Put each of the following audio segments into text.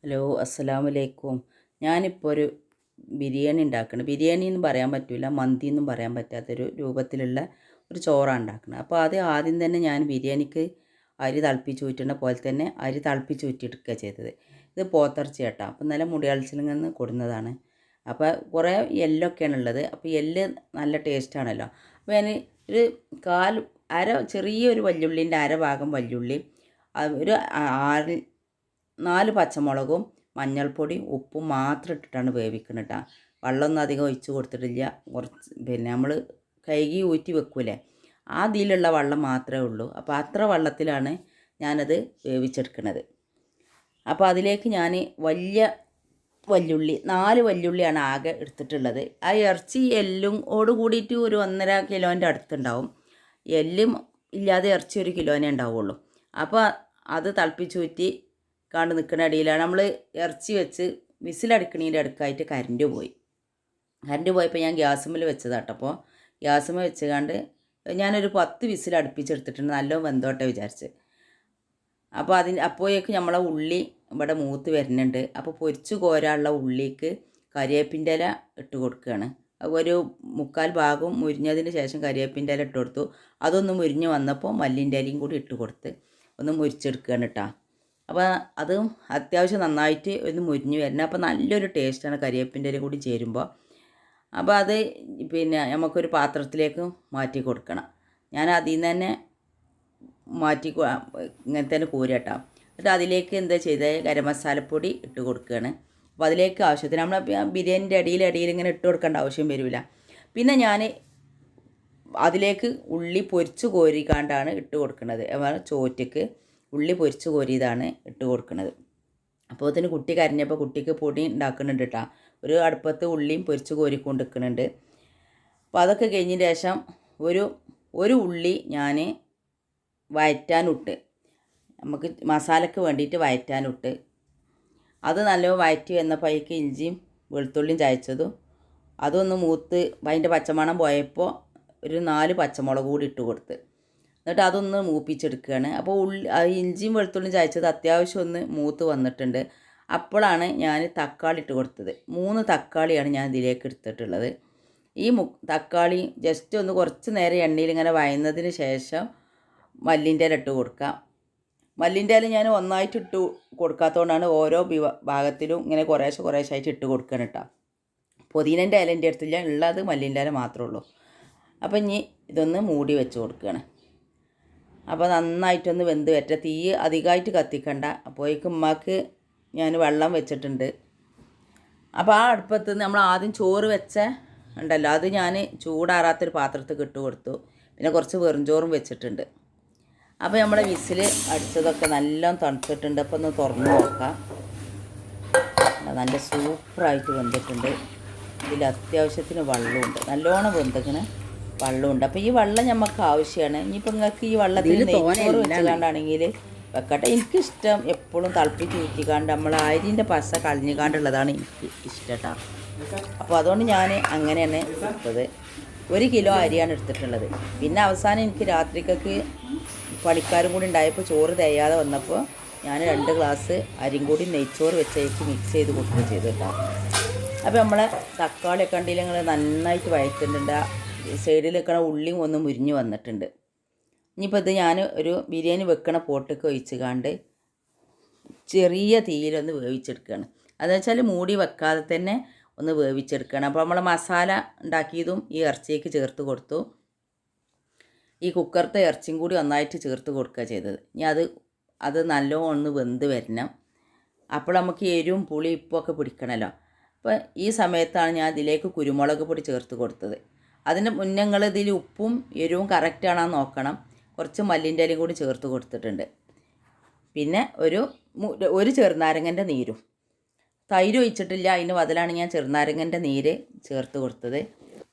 Hello അസ്സലാമലൈക്കും. ഞാനിപ്പോൾ ഒരു ബിരിയാണി ഉണ്ടാക്കണം. ബിരിയാണി എന്നും പറയാൻ പറ്റില്ല, മന്തി എന്നും പറയാൻ പറ്റാത്തൊരു രൂപത്തിലുള്ള ഒരു ചോറാണ് ഉണ്ടാക്കുന്നത്. അപ്പോൾ അത് ആദ്യം തന്നെ ഞാൻ ബിരിയാണിക്ക് അരി തിളപ്പിച്ച് ഊറ്റുന്ന പോലെ തന്നെ അരി തിളപ്പിച്ച് ഊറ്റിയെടുക്കുക ചെയ്തത്. ഇത് പോത്തിറച്ചി കേട്ടോ. അപ്പോൾ നല്ല മുടിയാൾച്ചിൽ നിന്ന് കൊടുന്നതാണ്. അപ്പോൾ കുറേ എല്ലൊക്കെയാണ് ഉള്ളത്. അപ്പോൾ എല്ല് നല്ല ടേസ്റ്റാണല്ലോ. അപ്പോൾ ഞാൻ ഒരു ചെറിയൊരു വല്യുള്ളീൻ്റെ അര ഭാഗം വല്യുള്ളി, ഒരു 4 പച്ചമുളകും മഞ്ഞൾപ്പൊടിയും ഉപ്പും മാത്രം ഇട്ടിട്ടാണ് വേവിക്കുന്നത് കേട്ടോ. വെള്ളമൊന്നും അധികം ഒഴിച്ച് കൊടുത്തിട്ടില്ല. കുറച്ച് നമ്മൾ കഴുകി ഊറ്റി വെക്കൂലേ, ആ ഇതിലുള്ള വെള്ളം മാത്രമേ ഉള്ളൂ. അപ്പോൾ അത്ര വെള്ളത്തിലാണ് ഞാനത് വേവിച്ചെടുക്കുന്നത്. അപ്പോൾ അതിലേക്ക് ഞാൻ വല്യുള്ളി 4 വല്യുള്ളിയാണ് ആകെ എടുത്തിട്ടുള്ളത്. ആ ഇറച്ചി എല്ലും ഓട് കൂടിയിട്ട് ഒരു 1.5 കിലോൻ്റെ അടുത്തുണ്ടാവും. എല്ലും ഇല്ലാതെ ഇറച്ചി 1 കിലോനെ ഉണ്ടാവുള്ളൂ. അപ്പോൾ അത് തിളപ്പിച്ചൂറ്റി കണ്ട് നിൽക്കുന്ന ഇടയിലാണ് നമ്മൾ ഇറച്ചി വെച്ച് വിസിലടിക്കണീൻ്റെ അടുക്കായിട്ട് കറണ്ട് പോയപ്പോൾ ഞാൻ ഗ്യാസുമ്മൽ വെച്ചതാട്ടോ. അപ്പോൾ ഗ്യാസുമ്മൽ വെച്ചുകൊണ്ട് ഞാനൊരു 10 വിസിൽ അടുപ്പിച്ചെടുത്തിട്ടുണ്ട്, നല്ല വെന്തോട്ടെ വിചാരിച്ച്. അപ്പോൾ അപ്പോഴേക്ക് നമ്മളെ ഉള്ളി ഇവിടെ മൂത്ത് വരുന്നുണ്ട്. അപ്പോൾ പൊരിച്ച് കോരാനുള്ള ഉള്ളിക്ക് കരിവേപ്പിൻ്റെ ഇല ഇട്ട് കൊടുക്കുകയാണ്. ഒരു 3/4 ഭാഗം മുരിഞ്ഞതിന് ശേഷം കരിവേപ്പിൻ്റെ ഇല ഇട്ട് കൊടുത്തു. അതൊന്ന് മുരിഞ്ഞ് വന്നപ്പോൾ മല്ലിൻ്റെ ഇലയും കൂടി ഇട്ട് കൊടുത്ത് ഒന്ന് മുരിച്ചെടുക്കുകയാണ് കേട്ടോ. അപ്പോൾ അതും അത്യാവശ്യം നന്നായിട്ട് ഒന്ന് മുരിഞ്ഞ് വരണം. അപ്പോൾ നല്ലൊരു ടേസ്റ്റാണ് കരിവേപ്പിൻ്റെ ഇല കൂടി ചേരുമ്പോൾ. അപ്പോൾ അത് നമുക്കൊരു പാത്രത്തിലേക്ക് മാറ്റി കൊടുക്കണം. ഞാൻ അതിൽ നിന്ന് തന്നെ മാറ്റി ഇങ്ങനെ തന്നെ കോരട്ടോ. എന്നിട്ട് അതിലേക്ക് എന്താ ചെയ്തത്, ഗരം മസാലപ്പൊടി ഇട്ട് കൊടുക്കുകയാണ്. അപ്പോൾ അതിലേക്ക് ആവശ്യത്തിന് നമ്മൾ ബിരിയാണിൻ്റെ ഇടയിൽ ഇങ്ങനെ ഇട്ട് കൊടുക്കേണ്ട ആവശ്യം വരില്ല. പിന്നെ ഞാൻ അതിലേക്ക് ഉള്ളി പൊരിച്ച് കോരിക്കാണ്ടാണ് ഇട്ട് കൊടുക്കുന്നത്. ചോറ്റക്ക് ഉള്ളി പൊരിച്ച് കോരിയതാണ് ഇട്ട് കൊടുക്കുന്നത്. അപ്പോൾ അതിന് കുട്ടി കരഞ്ഞപ്പോൾ കുട്ടിക്ക് പൊടി ഉണ്ടാക്കുന്നുണ്ട് കേട്ടോ. ഒരു അടുപ്പത്ത് ഉള്ളിയും പൊരിച്ച് കോരിക്കൊണ്ട് നിൽക്കുന്നുണ്ട്. അപ്പോൾ അതൊക്കെ കഴിഞ്ഞതിന് ശേഷം ഒരു ഉള്ളി ഞാൻ വഴറ്റാനിട്ട്, നമുക്ക് മസാലയ്ക്ക് വേണ്ടിയിട്ട് വഴറ്റാനിട്ട്, അത് നല്ലോണം വഴറ്റി വന്നപ്പോൾ അതിലേക്ക് ഇഞ്ചിയും വെളുത്തുള്ളിയും ചതച്ചതും അതൊന്ന് മൂത്ത് അതിൻ്റെ പച്ചമണം പോയപ്പോൾ ഒരു 4 പച്ചമുളക് കൂടി ഇട്ട് കൊടുത്ത്, എന്നിട്ട് അതൊന്ന് മൂപ്പിച്ചെടുക്കുകയാണ്. അപ്പോൾ ഇഞ്ചിയും വെളുത്തുള്ളിയും ചതച്ചത് അത്യാവശ്യം ഒന്ന് മൂത്ത് വന്നിട്ടുണ്ട്. അപ്പോഴാണ് ഞാൻ തക്കാളി ഇട്ട് കൊടുത്തത്. 3 തക്കാളിയാണ് ഞാൻ ഇതിലേക്ക് എടുത്തിട്ടുള്ളത്. ഈ തക്കാളി ജസ്റ്റ് ഒന്ന് കുറച്ച് നേരം എണ്ണയിൽ ഇങ്ങനെ വഴന്നതിന് ശേഷം മല്ലിൻ്റെ ഇല ഇട്ട് കൊടുക്കാം. മല്ലിൻ്റെ ഇല ഞാൻ ഒന്നായിട്ട് ഇട്ട് കൊടുക്കാത്തതുകൊണ്ടാണ് ഓരോ ഭാഗത്തിലും ഇങ്ങനെ കുറേശ്ശായിട്ട് ഇട്ട് കൊടുക്കണം കേട്ടോ. പുതിനേൻ്റെ ഇല എൻ്റെ അടുത്തില്ല, ഉള്ളത് മല്ലിൻ്റെ ഇല മാത്രമേ ഉള്ളൂ. അപ്പോൾ ഇനി ഇതൊന്ന് മൂടി വെച്ച് കൊടുക്കുകയാണ്. അപ്പോൾ നന്നായിട്ടൊന്ന് വെന്ത് വരട്ടെ. തീ അധികമായിട്ട് കത്തിക്കണ്ട. അപ്പോഴേക്കും ഉമ്മാക്ക് ഞാൻ വെള്ളം വെച്ചിട്ടുണ്ട്. അപ്പോൾ ആ അടുപ്പത്ത് നമ്മൾ ആദ്യം ചോറ് ഉണ്ടല്ലോ, അത് ഞാൻ ചൂടാറാത്തൊരു പാത്രത്തിൽ ഇട്ട് കൊടുത്തു. പിന്നെ കുറച്ച് വെറുംചോറും വെച്ചിട്ടുണ്ട്. അപ്പോൾ നമ്മുടെ വിസിൽ അടിച്ചതൊക്കെ നല്ല തണുത്തിട്ടുണ്ട്. അപ്പോൾ ഒന്ന് തുറന്ന് നോക്കാം. നല്ല സൂപ്പറായിട്ട് വെന്തിട്ടുണ്ട്. ഇതിൽ അത്യാവശ്യത്തിന് വെള്ളമുണ്ട്, നല്ലോണം വെന്തക്കണ വെള്ളമുണ്ട്. അപ്പോൾ ഈ വെള്ളം നമുക്ക് ആവശ്യമാണ്. ഇനിയിപ്പോൾ നിങ്ങൾക്ക് ഈ വെള്ളത്തിൽ നെയ്ച്ചോറ് വെച്ചുകൊണ്ടാണെങ്കിൽ വെക്കട്ടെ. എനിക്കിഷ്ടം എപ്പോഴും തിളപ്പിച്ച് ഊറ്റിക്കാണ്ട് നമ്മൾ അരിൻ്റെ പശ കളഞ്ഞുകാണ്ടുള്ളതാണ് എനിക്ക് ഇഷ്ടം കേട്ടോ. അപ്പോൾ അതുകൊണ്ട് ഞാൻ അങ്ങനെയാണ് എടുത്തത്. 1 കിലോ അരിയാണ് എടുത്തിട്ടുള്ളത്. പിന്നെ അവസാനം എനിക്ക് രാത്രിക്കൊക്കെ പണിക്കാരും കൂടി ഉണ്ടായപ്പോൾ ചോറ് തികയാതെ വന്നപ്പോൾ ഞാൻ 2 ഗ്ലാസ് അരിയും കൂടി നെയ്ച്ചോറ് വെച്ചേക്ക് മിക്സ് ചെയ്ത് കൊടുക്കുക ചെയ്തു കേട്ടോ. അപ്പോൾ നമ്മളെ തക്കാളിയൊക്കെ ഉണ്ടെങ്കിൽ ഞങ്ങൾ നന്നായിട്ട് വഴറ്റുന്നുണ്ട്. സൈഡിൽ വെക്കണ ഉള്ളിയും ഒന്ന് മുരിഞ്ഞ് വന്നിട്ടുണ്ട്. ഇനിയിപ്പോൾ ഇത് ഞാൻ ഒരു ബിരിയാണി വെക്കണ പോട്ടൊക്കെ ഒഴിച്ചുകാണ്ട് ചെറിയ തീയിലൊന്ന് വേവിച്ചെടുക്കുകയാണ്. അതെന്ന് വെച്ചാൽ മൂടി വെക്കാതെ തന്നെ ഒന്ന് വേവിച്ചെടുക്കണം. അപ്പോൾ നമ്മൾ മസാല ഉണ്ടാക്കിയതും ഈ ഇറച്ചിക്ക് ചേർത്ത് കൊടുത്തു. ഈ കുക്കറത്തെ ഇറച്ചിയും കൂടി ഒന്നായിട്ട് ചേർത്ത് കൊടുക്കുക ചെയ്തത്. ഇനി അത് നല്ലോണം ഒന്ന് വെന്ത് വരണം. അപ്പോൾ നമുക്ക് എരിവും പുളി ഉപ്പൊക്കെ പിടിക്കണമല്ലോ. അപ്പോൾ ഈ സമയത്താണ് ഞാൻ ഇതിലേക്ക് കുരുമുളക് പൊടി ചേർത്ത് കൊടുത്തത്. അതിന് മുന്നേ നിങ്ങൾ ഇതിൽ ഉപ്പും എരിവും കറക്റ്റാണെന്ന് നോക്കണം. കുറച്ച് മല്ലിൻ്റെ ഇലയും കൂടി ചേർത്ത് കൊടുത്തിട്ടുണ്ട്. പിന്നെ ഒരു ചെറുനാരങ്ങൻ്റെ നീരും, തൈര് ഒഴിച്ചിട്ടില്ല, അതിന് ബദലാണ് ഞാൻ ചെറുനാരങ്ങൻ്റെ നീര് ചേർത്ത് കൊടുത്തത്.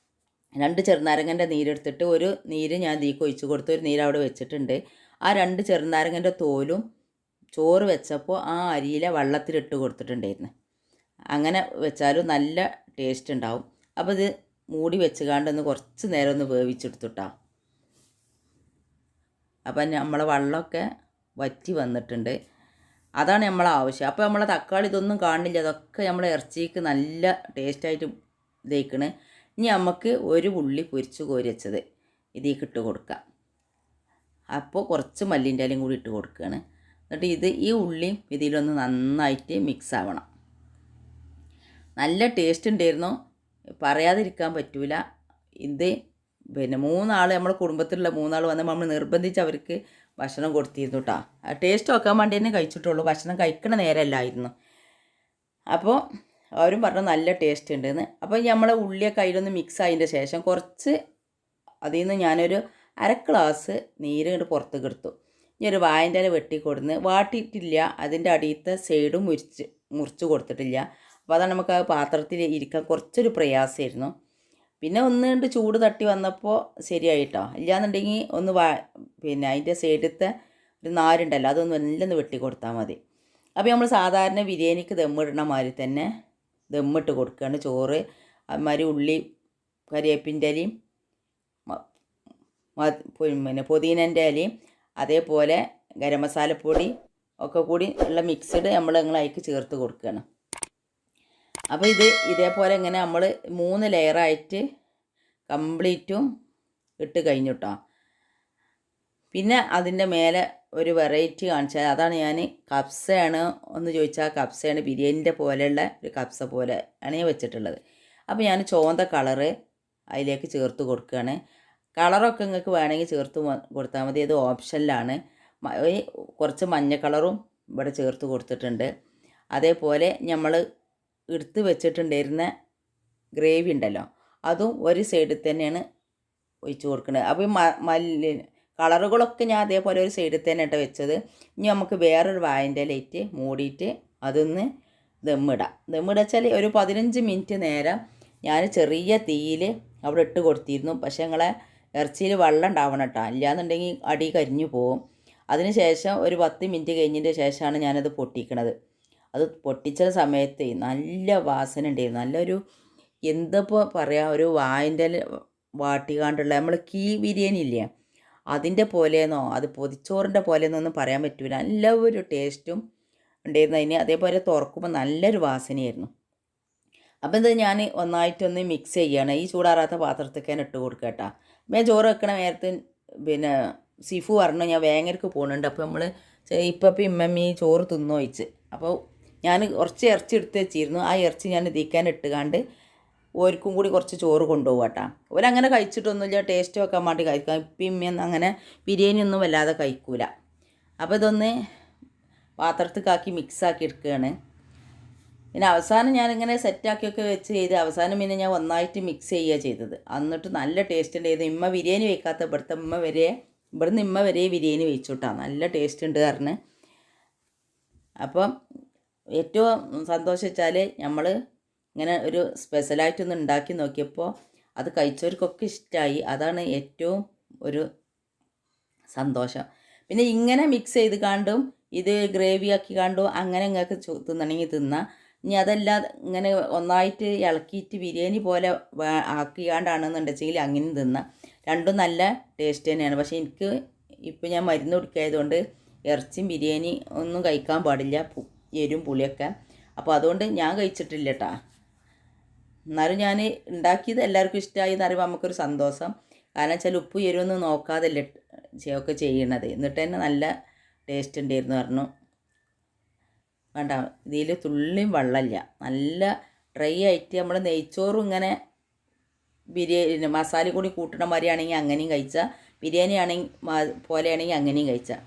2 ചെറുനാരങ്ങൻ്റെ നീരെടുത്തിട്ട് ഒരു നീര് ഞാൻ ഇതിലേക്ക് ഒഴിച്ച് കൊടുത്ത് ഒരു നീര് അവിടെ വെച്ചിട്ടുണ്ട്. ആ 2 ചെറുനാരങ്ങൻ്റെ തോലും ചോറ് വെച്ചപ്പോൾ ആ അരിയിലെ വെള്ളത്തിലിട്ട് കൊടുത്തിട്ടുണ്ടായിരുന്നു. അങ്ങനെ വെച്ചാലും നല്ല ടേസ്റ്റ് ഉണ്ടാവും. അപ്പോൾ ഇത് മൂടി വെച്ചുകാണ്ടൊന്ന് കുറച്ച് നേരം ഒന്ന് വേവിച്ചെടുത്തുട്ടാ. അപ്പം നമ്മളെ വെള്ളമൊക്കെ വറ്റി വന്നിട്ടുണ്ട്. അതാണ് നമ്മളെ ആവശ്യം. അപ്പോൾ നമ്മളെ തക്കാളി ഇതൊന്നും കാണില്ല, അതൊക്കെ നമ്മളെ ഇറച്ചിക്ക് നല്ല ടേസ്റ്റായിട്ട് ഇതേക്കണ്. ഇനി നമുക്ക് ഒരു ഉള്ളി പൊരിച്ച് കോരി വെച്ചത് ഇതിലേക്ക് ഇട്ട് കൊടുക്കാം. അപ്പോൾ കുറച്ച് മല്ലിൻ്റെ ഇലയും കൂടി ഇട്ട് കൊടുക്കുകയാണ്. എന്നിട്ട് ഈ ഉള്ളിയും ഇതിലൊന്ന് നന്നായിട്ട് മിക്സ് ആവണം. നല്ല ടേസ്റ്റ് ഉണ്ടായിരുന്നു, പറയാതിരിക്കാൻ പറ്റൂല. ഇത് പിന്നെ 3 ആൾ നമ്മുടെ കുടുംബത്തിലുള്ള 3 ആൾ വന്നപ്പോൾ നമ്മൾ നിർബന്ധിച്ച് അവർക്ക് ഭക്ഷണം കൊടുത്തിരുന്നു കേട്ടോ. ടേസ്റ്റ് നോക്കാൻ വേണ്ടി തന്നെ കഴിച്ചിട്ടുള്ളൂ, ഭക്ഷണം കഴിക്കണ നേരമല്ലായിരുന്നു. അപ്പോൾ അവരും പറഞ്ഞു നല്ല ടേസ്റ്റ് ഉണ്ടെന്ന്. അപ്പോൾ നമ്മളെ ഉള്ളിയൊക്കെ അതിലൊന്ന് മിക്സ് ആയതിൻ്റെ ശേഷം കുറച്ച് അതിൽ നിന്ന് ഞാനൊരു 1/2 ഗ്ലാസ് നീര് ഇങ്ങോട്ട് പുറത്തേക്ക് എടുത്തു. ഇനി ഒരു വാഴൻ്റെ ഇല വെട്ടിക്കൊടുന്ന് വാട്ടിയിട്ടില്ല, അതിൻ്റെ അടിയത്തെ സൈഡും മുറിച്ച് കൊടുത്തിട്ടില്ല. അപ്പോൾ അതാണ് നമുക്ക് ആ പാത്രത്തിൽ ഇരിക്കാൻ കുറച്ചൊരു പ്രയാസമായിരുന്നു. പിന്നെ ഒന്ന് കണ്ട് ചൂട് തട്ടി വന്നപ്പോൾ ശരിയായിട്ടോ. ഇല്ലയെന്നുണ്ടെങ്കിൽ ഒന്ന് പിന്നെ അതിൻ്റെ സൈഡത്തെ ഒരു നാരുണ്ടല്ലോ അതൊന്ന് എല്ലാം വെട്ടി കൊടുത്താൽ മതി. അപ്പോൾ നമ്മൾ സാധാരണ ബിരിയാണിക്ക് ദമ്മിടണ മാതിരി തന്നെ ദമ്മിട്ട് കൊടുക്കുകയാണ്. ചോറ് അതുമാതിരി ഉള്ളി കരിവേപ്പിൻ്റെ ഇലയും പിന്നെ പുതിനൻ്റെ ഇലയും അതേപോലെ ഗരം മസാലപ്പൊടി ഒക്കെ കൂടി ഉള്ള മിക്സ്ഡ് നിങ്ങൾ അതിലേക്ക് ചേർത്ത് കൊടുക്കുകയാണ്. അപ്പോൾ ഇതേപോലെ ഇങ്ങനെ നമ്മൾ 3 ലെയറായിട്ട് കംപ്ലീറ്റും ഇട്ട് കഴിഞ്ഞു കേട്ടോ. പിന്നെ അതിൻ്റെ മേലെ ഒരു വെറൈറ്റി കാണിച്ചാൽ അതാണ് ഞാൻ കബ്സയാണ് ഒന്ന് ചോദിച്ചാൽ കബ്സയാണ്, ബിരിയാണിൻ്റെ പോലെയുള്ള ഒരു കബ്സ പോലെ ആണ് ഞാൻ വെച്ചിട്ടുള്ളത്. അപ്പോൾ ഞാൻ ചുവന്ന കളറ് അതിലേക്ക് ചേർത്ത് കൊടുക്കുകയാണ്. കളറൊക്കെ നിങ്ങൾക്ക് വേണമെങ്കിൽ ചേർത്ത് കൊടുത്താൽ മതി, ഇത് ഓപ്ഷനിലാണ്. കുറച്ച് മഞ്ഞ കളറും ഇവിടെ ചേർത്ത് കൊടുത്തിട്ടുണ്ട്. അതേപോലെ നമ്മൾ എടുത്ത് വെച്ചിട്ടുണ്ടായിരുന്ന ഗ്രേവി ഉണ്ടല്ലോ അതും ഒരു സൈഡിൽ തന്നെയാണ് ഒഴിച്ച് കൊടുക്കുന്നത്. അപ്പോൾ കളറുകളൊക്കെ ഞാൻ അതേപോലെ ഒരു സൈഡിൽ തന്നെ ഇട്ട് വെച്ചത്. ഇനി നമുക്ക് വേറൊരു വാഴൻ്റെ ഇലയിട്ട് മൂടിയിട്ട് അതൊന്ന് ദമ്മിടുക വെച്ചാൽ ഒരു 15 മിനിറ്റ് നേരം ഞാൻ ചെറിയ തീയിൽ അവിടെ ഇട്ട് കൊടുത്തിരുന്നു. പക്ഷേ നിങ്ങളെ ഇറച്ചിയിൽ വെള്ളം ഉണ്ടാവണം കേട്ടോ, ഇല്ലയെന്നുണ്ടെങ്കിൽ അടി കരിഞ്ഞു പോകും. അതിന് ശേഷം ഒരു 10 മിനിറ്റ് കഴിഞ്ഞതിൻ്റെ ശേഷമാണ് ഞാനത് പൊട്ടിക്കണത്. അത് പൊട്ടിച്ച സമയത്ത് നല്ല വാസന ഉണ്ടായിരുന്നു, നല്ലൊരു എന്തപ്പോൾ പറയുക, ഒരു വാഴൻ്റെ വാട്ടിക്കാണ്ടുള്ള നമ്മൾ കീ ബിരിയാണി ഇല്ലേ അതിൻ്റെ പോലെയെന്നോ അത് പൊതിച്ചോറിൻ്റെ പോലെയെന്നോ ഒന്നും പറയാൻ പറ്റില്ല, നല്ല ഒരു ടേസ്റ്റും ഉണ്ടായിരുന്നു അതിന്. അതേപോലെ തുറക്കുമ്പോൾ നല്ലൊരു വാസനയായിരുന്നു. അപ്പോൾ ഇത് ഞാൻ ഒന്നായിട്ടൊന്ന് മിക്സ് ചെയ്യുകയാണ്. ഈ ചൂടാറാത്ത പാത്രത്തേക്ക് ഞാൻ ഇട്ട് കൊടുക്കുക കേട്ടോ. ഞാൻ ചോറ് വെക്കണ നേരത്ത് പിന്നെ സിഫു പറഞ്ഞു ഞാൻ വേങ്ങരക്ക് പോകുന്നുണ്ട്, അപ്പോൾ നമ്മൾ ഇപ്പം ഇമ്മമ്മി ചോറ് തിന്നോയിച്ച്. അപ്പോൾ ഞാൻ കുറച്ച് ഇറച്ചി എടുത്ത് വെച്ചിരുന്നു, ആ ഇറച്ചി ഞാൻ ഇതിക്കാൻ ഇട്ടുകാണ്ട് ഓർക്കും കൂടി കുറച്ച് ചോറ് കൊണ്ടുപോകും കേട്ടോ. ഓരങ്ങനെ കഴിച്ചിട്ടൊന്നുമില്ല, ടേസ്റ്റ് വെക്കാൻ വേണ്ടി കഴിക്കാം. ഇപ്പം ഇമ്മയൊന്നും അങ്ങനെ ബിരിയാണി ഒന്നും വല്ലാതെ കഴിക്കൂല. അപ്പോൾ ഇതൊന്ന് പാത്രത്തിലാക്കി മിക്സാക്കി എടുക്കുകയാണ്. പിന്നെ അവസാനം ഞാനിങ്ങനെ സെറ്റാക്കിയൊക്കെ വെച്ച് ചെയ്ത് അവസാനം പിന്നെ ഞാൻ ഒന്നായിട്ട് മിക്സ് ചെയ്യുക ചെയ്തത്. എന്നിട്ട് നല്ല ടേസ്റ്റ് ഉണ്ട്. ഇമ്മ ബിരിയാണി വയ്ക്കാത്ത ഇവിടുന്ന് ഇമ്മ വരെ ബിരിയാണി വെച്ചു കേട്ടോ, നല്ല ടേസ്റ്റ് ഉണ്ട് കാരണം. അപ്പം ഏറ്റവും സന്തോഷം വെച്ചാൽ നമ്മൾ ഇങ്ങനെ ഒരു സ്പെഷ്യലായിട്ടൊന്ന് ഉണ്ടാക്കി നോക്കിയപ്പോൾ അത് കഴിച്ചവർക്കൊക്കെ ഇഷ്ടമായി, അതാണ് ഏറ്റവും ഒരു സന്തോഷം. പിന്നെ ഇങ്ങനെ മിക്സ് ചെയ്ത് കണ്ടും ഇത് ഗ്രേവി ആക്കി കണ്ടും അങ്ങനെ നിങ്ങൾക്ക് തിന്നണമെങ്കിൽ തിന്നാം. ഇനി അതല്ലാതെ ഇങ്ങനെ ഒന്നായിട്ട് ഇളക്കിയിട്ട് ബിരിയാണി പോലെ ആക്കിയാണ്ടാണെന്നുണ്ടെങ്കിൽ അങ്ങനെയും തിന്നാം. രണ്ടും നല്ല ടേസ്റ്റ് തന്നെയാണ്. പക്ഷേ എനിക്ക് ഇപ്പോൾ ഞാൻ മരുന്ന് കുടിക്കായതുകൊണ്ട് ഇറച്ചിയും ബിരിയാണി ഒന്നും കഴിക്കാൻ പാടില്ല, എരും പുളിയൊക്കെ. അപ്പോൾ അതുകൊണ്ട് ഞാൻ കഴിച്ചിട്ടില്ല കേട്ടോ. എന്നാലും ഞാൻ ഉണ്ടാക്കിയത് എല്ലാവർക്കും ഇഷ്ടമായി എന്ന് പറയുമ്പോൾ നമുക്കൊരു സന്തോഷം. കാരണം വെച്ചാൽ ഉപ്പ് എരുവൊന്നും നോക്കാതല്ലേ ഒക്കെ ചെയ്യണത്. എന്നിട്ട് തന്നെ നല്ല ടേസ്റ്റ് ഉണ്ടായിരുന്നു പറഞ്ഞു. വേണ്ട ഇതിൽ തുള്ളിയും വെള്ളമില്ല, നല്ല ഡ്രൈ ആയിട്ട് നമ്മൾ നെയ്ച്ചോറും ഇങ്ങനെ ബിരിയാണി മസാല കൂടി കൂട്ടണ മാതിരിയാണെങ്കിൽ അങ്ങനെയും കഴിച്ചാൽ, ബിരിയാണി പോലെയാണെങ്കിൽ അങ്ങനെയും കഴിച്ചാൽ.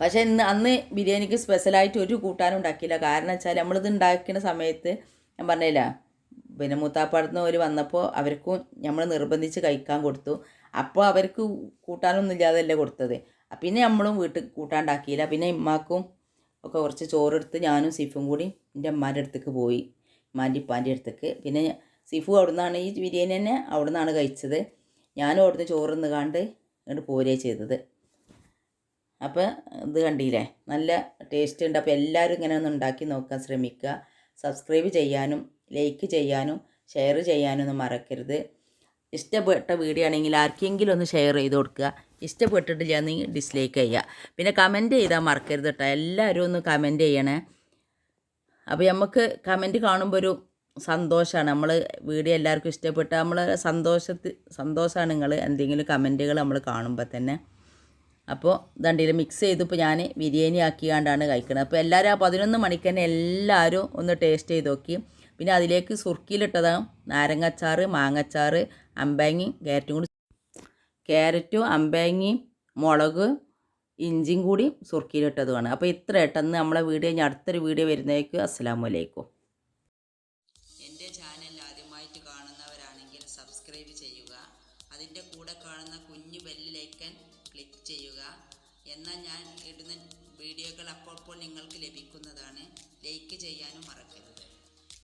പക്ഷേ അന്ന് ബിരിയാണിക്ക് സ്പെഷ്യലായിട്ട് ഒരു കൂട്ടാനും ഉണ്ടാക്കിയില്ല. കാരണം വെച്ചാൽ നമ്മളിത് ഉണ്ടാക്കുന്ന സമയത്ത് ഞാൻ പറഞ്ഞില്ല, പിന്നെ മൂത്താപ്പാടത്തുനിന്ന് ഒരു വന്നപ്പോൾ അവർക്കും നമ്മൾ നിർബന്ധിച്ച് കഴിക്കാൻ കൊടുത്തു. അപ്പോൾ അവർക്ക് കൂട്ടാനൊന്നും ഇല്ലാതല്ലേ കൊടുത്തത്. പിന്നെ നമ്മളും വീട്ടിൽ കൂട്ടാണ്ടാക്കിയില്ല. പിന്നെ ഇമ്മാക്കും ഒക്കെ കുറച്ച് ചോറെടുത്ത് ഞാനും സിഫും കൂടി എൻ്റെ അമ്മാൻ്റെ അടുത്തേക്ക് പോയി, ഉമ്മാൻ്റെ ഇപ്പാൻ്റെ അടുത്തേക്ക്. പിന്നെ സിഫു അവിടെ നിന്നാണ് ഈ ബിരിയാണി തന്നെ അവിടെ നിന്നാണ് കഴിച്ചത്. ഞാനും അവിടുന്ന് ചോറ് തിന്നുകാണ്ട് ഇങ്ങോട്ട് പോരുകയാണ് ചെയ്തത്. അപ്പോൾ ഇത് കണ്ടില്ലേ നല്ല ടേസ്റ്റ് ഉണ്ട്. അപ്പോൾ എല്ലാവരും ഇങ്ങനെ ഒന്ന് ഉണ്ടാക്കി നോക്കാൻ ശ്രമിക്കുക. സബ്സ്ക്രൈബ് ചെയ്യാനും ലൈക്ക് ചെയ്യാനും ഷെയർ ചെയ്യാനും ഒന്നും മറക്കരുത്. ഇഷ്ടപ്പെട്ട വീഡിയോ ആണെങ്കിൽ ആർക്കെങ്കിലും ഒന്ന് ഷെയർ ചെയ്ത് കൊടുക്കുക. ഇഷ്ടപ്പെട്ടിട്ടില്ലാന്നെങ്കിൽ ഡിസ്ലൈക്ക് ചെയ്യുക. പിന്നെ കമൻറ്റ് ചെയ്താൽ മറക്കരുത് കേട്ടോ. എല്ലാവരും ഒന്ന് കമൻറ്റ് ചെയ്യണേ. അപ്പോൾ നമുക്ക് കമൻറ്റ് കാണുമ്പോൾ ഒരു സന്തോഷമാണ്. നമ്മൾ വീഡിയോ എല്ലാവർക്കും ഇഷ്ടപ്പെട്ട നമ്മൾ സന്തോഷമാണ് നിങ്ങൾ എന്തെങ്കിലും കമൻറ്റുകൾ നമ്മൾ കാണുമ്പോൾ തന്നെ. അപ്പോൾ ദണ്ടിയിൽ മിക്സ് ചെയ്തിപ്പോൾ ഞാൻ ബിരിയാണി ആക്കിയാണ്ടാണ് കഴിക്കുന്നത്. അപ്പോൾ എല്ലാവരും ആ 11 മണിക്ക് തന്നെ എല്ലാവരും ഒന്ന് ടേസ്റ്റ് ചെയ്ത് നോക്കി. പിന്നെ അതിലേക്ക് സുർക്കിയിലിട്ടതാണ് നാരങ്ങച്ചാറ്, മാങ്ങച്ചാറ്, അമ്പങ്ങയും ക്യാരറ്റും അമ്പങ്ങയും മുളക് ഇഞ്ചിയും കൂടി സുർക്കിയിലിട്ടതുമാണ്. അപ്പോൾ ഇത്ര ഏട്ടെന്ന് നമ്മളെ വീഡിയോ ഞാൻ അടുത്തൊരു വീഡിയോ വരുന്നേക്ക്. അസ്സലാമു അലൈക്കും. എൻ്റെ ചാനൽ ആദ്യമായിട്ട് കാണുന്നവരാണെങ്കിൽ സബ്സ്ക്രൈബ് ചെയ്യുക. അതിൻ്റെ കൂടെ കാണുന്ന കുഞ്ഞു ബെല്ലിലേക്കൻ ക്ലിക്ക് ചെയ്യുക. എന്നാൽ ഞാൻ ഇടുന്ന വീഡിയോകൾ അപ്പോൾ നിങ്ങൾക്ക് ലഭിക്കുന്നതാണ്. ലൈക്ക് ചെയ്യാനും മറക്കരുത്.